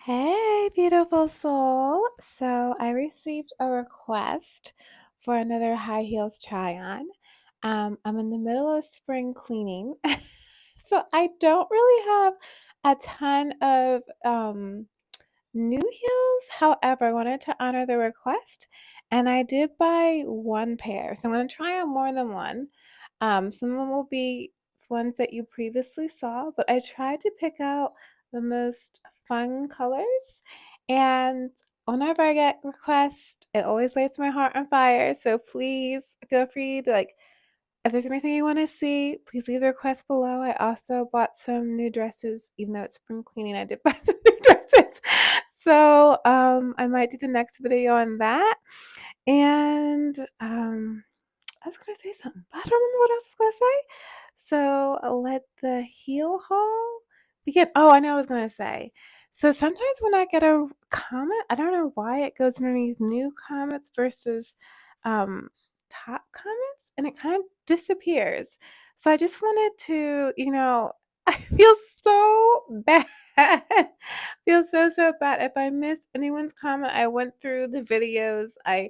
Hey, beautiful soul. So I received a request for another high heels try on. I'm in the middle of spring cleaning, so I don't really have a ton of new heels. However, I wanted to honor the request, and I did buy one pair. So I'm going to try on more than one. Some of them will be ones that you previously saw, but I tried to pick out the most fun colors. And whenever I get requests, it always lights my heart on fire. So please feel free to if there's anything you want to see, please leave the request below. I also bought some new dresses, even though it's spring cleaning, I did buy some new dresses. So I might do the next video on that. And I was gonna say something, but I don't remember what else I was gonna say. So let the heel haul begin. Oh, I know I was gonna say. So sometimes when I get a comment, I don't know why it goes underneath new comments versus um, top comments, and it kind of disappears. So I just wanted to, I feel so bad. Feel so bad if I miss anyone's comment. I went through the videos. I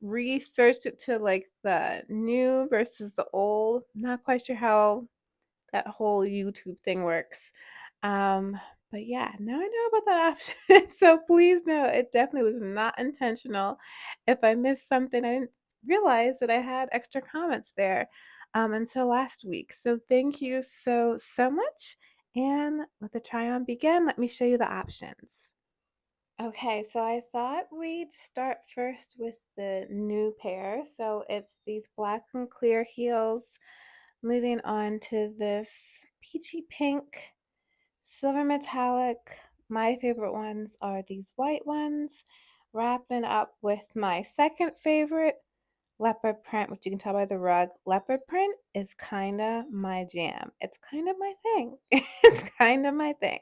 researched it to the new versus the old. Not quite sure how that whole YouTube thing works. Um, but yeah, now I know about that option. So please know it definitely was not intentional. If I missed something, I didn't realize that I had extra comments there until last week. So thank you so much. And let the try on begin. Let me show you the options. Okay, so I thought we'd start first with the new pair. So it's these black and clear heels. Moving on to this peachy pink, silver metallic. My favorite ones are these white ones. Wrapping up with my second favorite, leopard print, which you can tell by the rug. Leopard print is kind of my jam. It's kind of my thing. It's kind of my thing.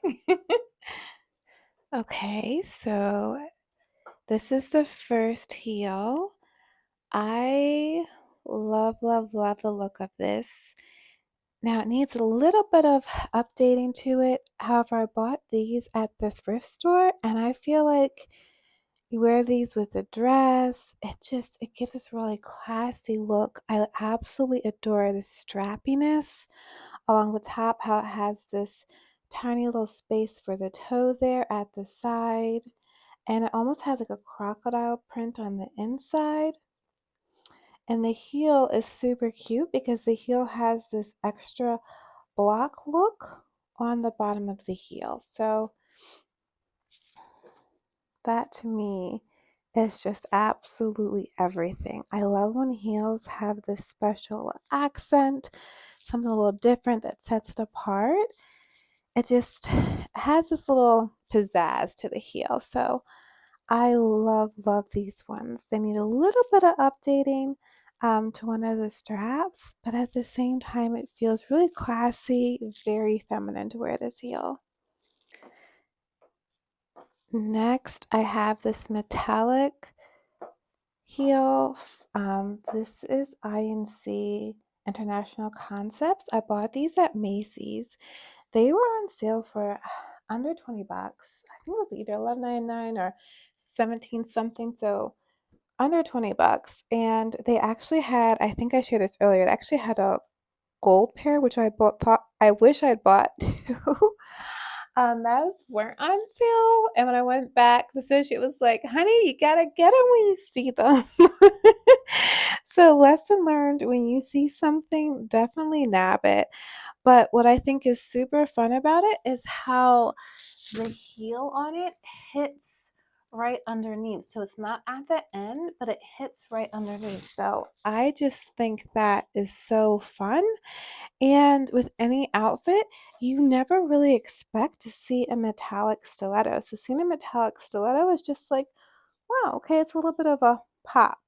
Okay, so this is the first heel. I love the look of this. Now it needs a little bit of updating to it. However, I bought these at the thrift store and I feel like you wear these with a dress. It gives this really classy look. I absolutely adore the strappiness along the top, how it has this tiny little space for the toe there at the side. And it almost has like a crocodile print on the inside. And the heel is super cute because the heel has this extra block look on the bottom of the heel. So that to me is just absolutely everything. I love when heels have this special accent, something a little different that sets it apart. It just has this little pizzazz to the heel. So I love these ones. They need a little bit of updating to one of the straps, but at the same time, it feels really classy, very feminine to wear this heel. Next, I have this metallic heel. This is INC International Concepts. I bought these at Macy's. They were on sale for under 20 bucks. I think it was either $11.99 or 17 something. So under 20 bucks. And they actually had, I think I shared this earlier, they actually had a gold pair, which thought I wish I'd bought too. Those weren't on sale. And when I went back, the associate was like, honey, you gotta get them when you see them. So, lesson learned, when you see something, definitely nab it. But what I think is super fun about it is how the heel on it hits right underneath. So it's not at the end, but it hits right underneath. So I just think that is so fun. And with any outfit, you never really expect to see a metallic stiletto. So seeing a metallic stiletto is just like, wow, okay, it's a little bit of a pop.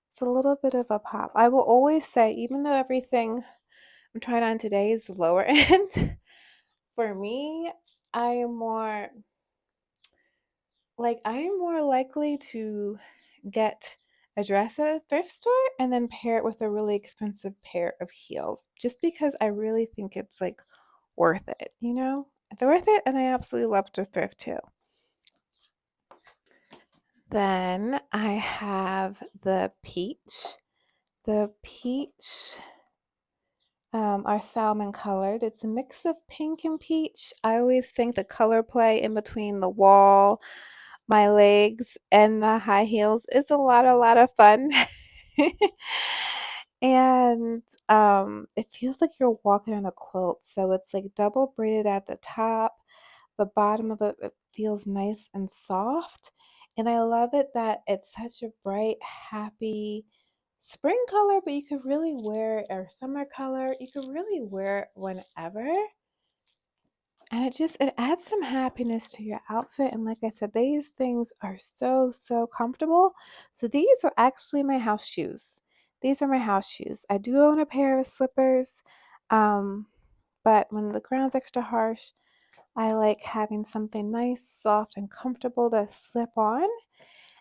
It's a little bit of a pop. I will always say, even though everything I'm trying on today is the lower end, for me, I am more I am more likely to get a dress at a thrift store and then pair it with a really expensive pair of heels just because I really think it's worth it, you know? It's worth it, and I absolutely love to thrift too. Then I have the peach. The peach are salmon colored. It's a mix of pink and peach. I always think the color play in between the wall, my legs, and the high heels is a lot of fun. And it feels like you're walking on a quilt. So it's like double braided at the top. The bottom of it feels nice and soft. And I love it that it's such a bright, happy spring color, but you could really wear it, or summer color. You could really wear it whenever. And it adds some happiness to your outfit. And like I said, these things are so comfortable. So these are actually my house shoes. These are my house shoes. I do own a pair of slippers. Um, but when the ground's extra harsh, I like having something nice, soft, and comfortable to slip on.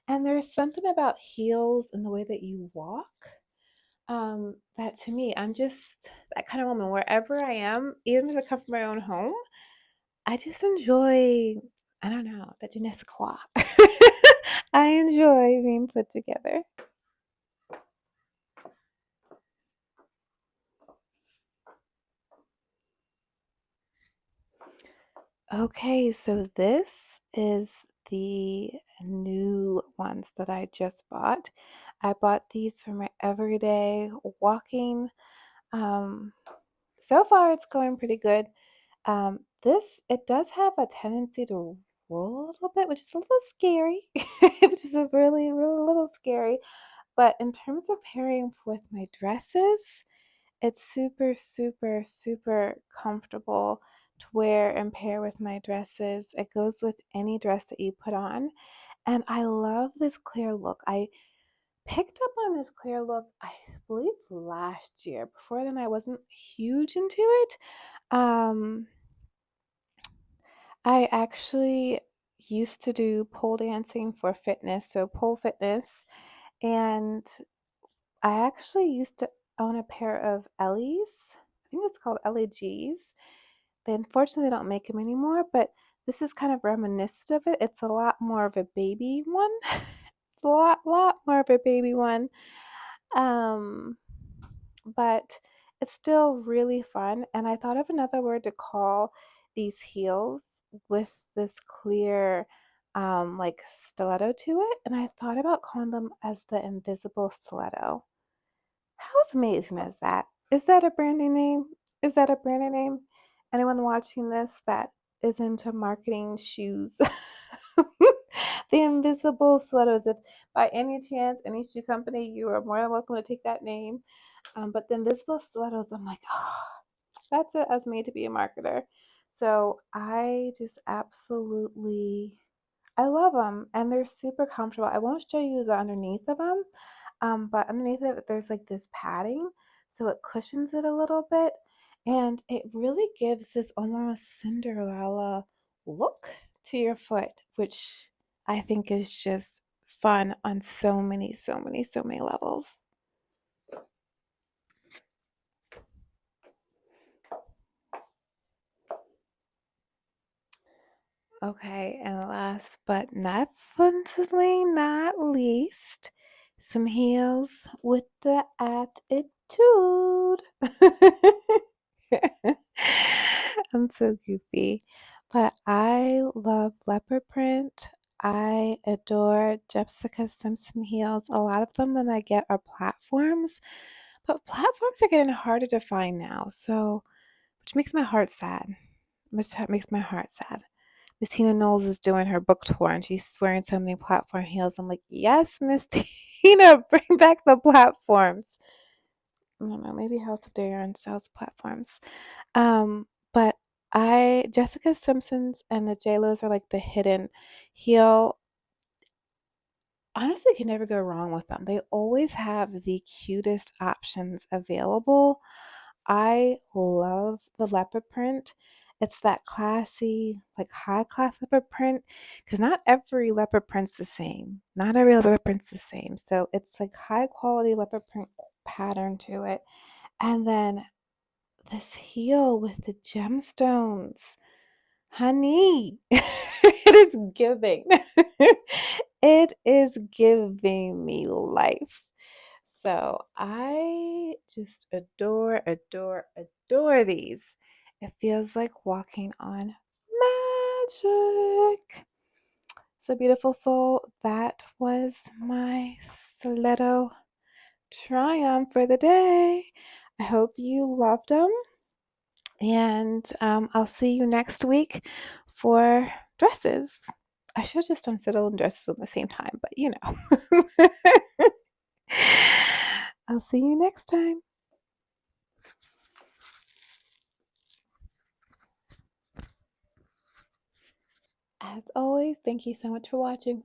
And there's something about heels and the way that you walk, that to me, I'm just that kind of woman. Wherever I am, even if I come from my own home, I just enjoy, I don't know, the je ne sais quoi. I enjoy being put together. Okay, so this is the new ones that I just bought. I bought these for my everyday walking. Um, so far, it's going pretty good. It does have a tendency to roll a little bit, which is a little scary, which is a really little scary. But in terms of pairing with my dresses, it's super comfortable to wear and pair with my dresses. It goes with any dress that you put on. And I love this clear look. I picked up on this clear look, I believe last year. Before then, I wasn't huge into it. Um, I actually used to do pole dancing for fitness, so pole fitness. And I actually used to own a pair of Ellie's. I think it's called LAGs. They unfortunately don't make them anymore, but this is kind of reminiscent of it. It's a lot more of a baby one. It's a lot more of a baby one. Um, but it's still really fun. And I thought of another word to call these heels with this clear, like stiletto to it. And I thought about calling them as the invisible stiletto. How amazing is that? Is that a branding name? Is that a branding name? Anyone watching this that is into marketing shoes? The invisible stilettos. If by any chance, any shoe company, you are more than welcome to take that name. But the invisible stilettos, I'm like, oh, that's it as me to be a marketer. So I just absolutely I love them, and they're super comfortable. I won't show you the underneath of them, but underneath it, there's like this padding, so it cushions it a little bit, and it really gives this almost Cinderella look to your foot, which I think is just fun on so many levels. Okay, and last but definitely not least, some heels with the attitude. I'm so goofy. But I love leopard print. I adore Jessica Simpson heels. A lot of them that I get are platforms, but platforms are getting harder to find now. So, which makes my heart sad. Which makes my heart sad. Miss Tina Knowles is doing her book tour and she's wearing so many platform heels. I'm like, yes, Miss Tina, bring back the platforms. I don't know, maybe House of Darren sells platforms. But Jessica Simpson's and the JLo's are like the hidden heel. Honestly, can never go wrong with them. They always have the cutest options available. I love the leopard print. It's that classy, like high class leopard print, because not every leopard print's the same. Not every leopard print's the same. So it's like high quality leopard print pattern to it. And then this heel with the gemstones. Honey, it is giving. It is giving me life. So I just adore these. It feels like walking on magic. So beautiful soul, that was my stiletto try-on for the day. I hope you loved them, and I'll see you next week for dresses. I should have just done stiletto and dresses at the same time, but you know. I'll see you next time. As always, thank you so much for watching.